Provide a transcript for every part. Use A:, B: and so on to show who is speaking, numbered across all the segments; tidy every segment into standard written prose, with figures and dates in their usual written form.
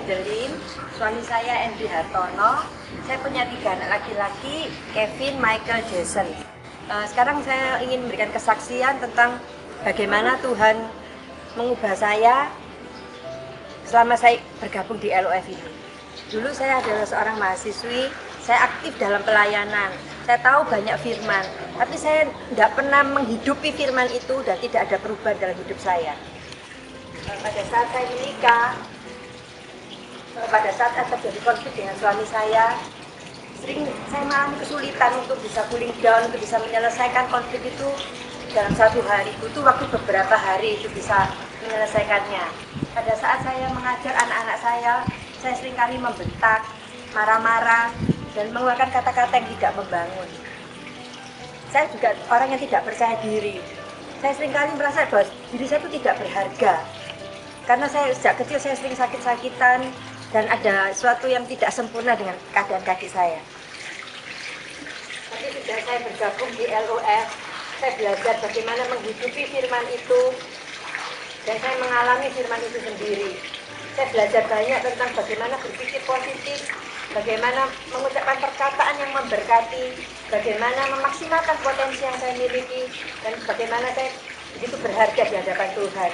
A: Edelin, suami saya Andri Hartono. Saya punya 3 anak laki-laki, Kevin, Michael, Jason. Sekarang saya ingin memberikan kesaksian tentang bagaimana Tuhan mengubah saya selama saya bergabung di LOF ini. Dulu saya adalah seorang mahasiswi, saya aktif dalam pelayanan. Saya tahu banyak firman, tapi saya tidak pernah menghidupi firman itu dan tidak ada perubahan dalam hidup saya. Pada saat saya menikah, pada saat terjadi konflik dengan suami saya, sering saya mengalami kesulitan untuk bisa cooling down, untuk bisa menyelesaikan konflik itu dalam 1 hari. Butuh waktu beberapa hari itu bisa menyelesaikannya. Pada saat saya mengajar anak-anak saya seringkali membentak, marah-marah, dan mengeluarkan kata-kata yang tidak membangun. Saya juga orang yang tidak percaya diri. Saya seringkali merasa bahwa diri saya itu tidak berharga. Karena saya sejak kecil saya sering sakit-sakitan dan ada sesuatu yang tidak sempurna dengan keadaan kaki saya. Tapi sejak saya bergabung di LOF, saya belajar bagaimana menghidupi firman itu dan saya mengalami firman itu sendiri. Saya belajar banyak tentang bagaimana berpikir positif, bagaimana mengucapkan perkataan yang memberkati, bagaimana memaksimalkan potensi yang saya miliki, dan bagaimana saya begitu berharga di hadapan Tuhan.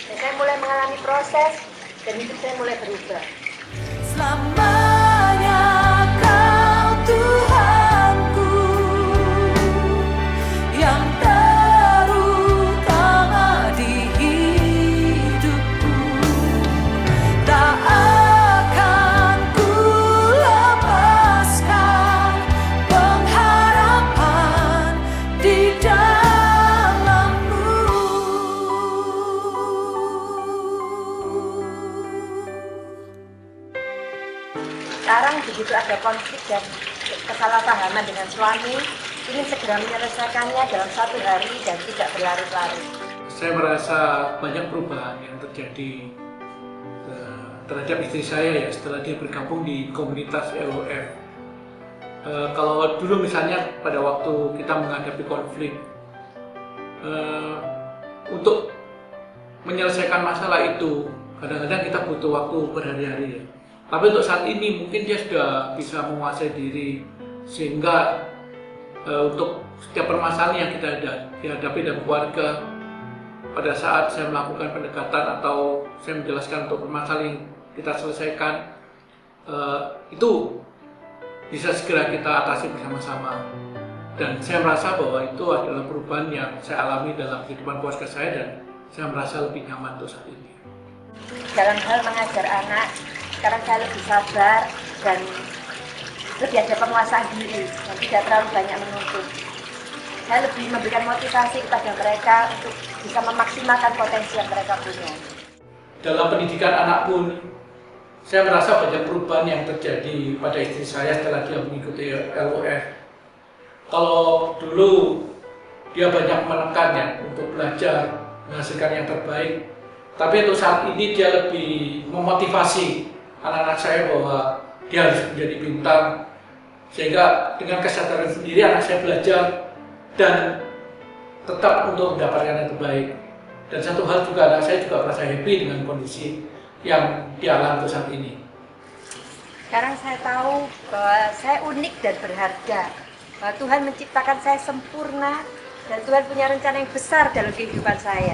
A: Dan saya mulai mengalami proses, dan hidup saya mulai berubah.
B: Selamanya Kau Tuhanku, yang terutama di hidupku. Tak akan ku lepaskan pengharapan di dalam-Mu.
A: Sekarang begitu ada konflik dan kesalahpahaman dengan suami, ingin segera menyelesaikannya dalam 1 hari dan tidak berlarut-larut.
C: Saya merasa banyak perubahan yang terjadi terhadap istri saya ya setelah dia bergabung di komunitas LOF. Kalau dulu misalnya pada waktu kita menghadapi konflik, untuk menyelesaikan masalah itu kadang-kadang kita butuh waktu berhari-hari ya. Tapi untuk saat ini mungkin dia sudah bisa menguasai diri sehingga untuk setiap permasalahan yang kita dihadapi dalam keluarga, pada saat saya melakukan pendekatan atau saya menjelaskan untuk permasalahan yang kita selesaikan, itu bisa segera kita atasi bersama-sama. Dan saya merasa bahwa itu adalah perubahan yang saya alami dalam kehidupan keluarga saya dan saya merasa lebih nyaman untuk saat ini.
A: Dalam hal mengajar anak, sekarang saya lebih sabar dan lebih ada penguasaan diri dan tidak terlalu banyak menuntut. Saya lebih memberikan motivasi kepada mereka untuk bisa memaksimalkan potensi yang mereka punya.
C: Dalam pendidikan anak pun, saya merasa banyak perubahan yang terjadi pada istri saya setelah dia mengikuti LOF. Kalau dulu dia banyak menekannya untuk belajar, menghasilkan yang terbaik, tapi untuk saat ini dia lebih memotivasi anak-anak saya bahwa dia harus menjadi bintang, sehingga dengan kesadaran sendiri anak saya belajar dan tetap untuk mendapatkan yang terbaik. Dan satu hal juga, anak saya juga merasa happy dengan kondisi yang dialami untuk saat ini.
A: Sekarang saya tahu bahwa saya unik dan berharga, bahwa Tuhan menciptakan saya sempurna dan Tuhan punya rencana yang besar dalam kehidupan saya.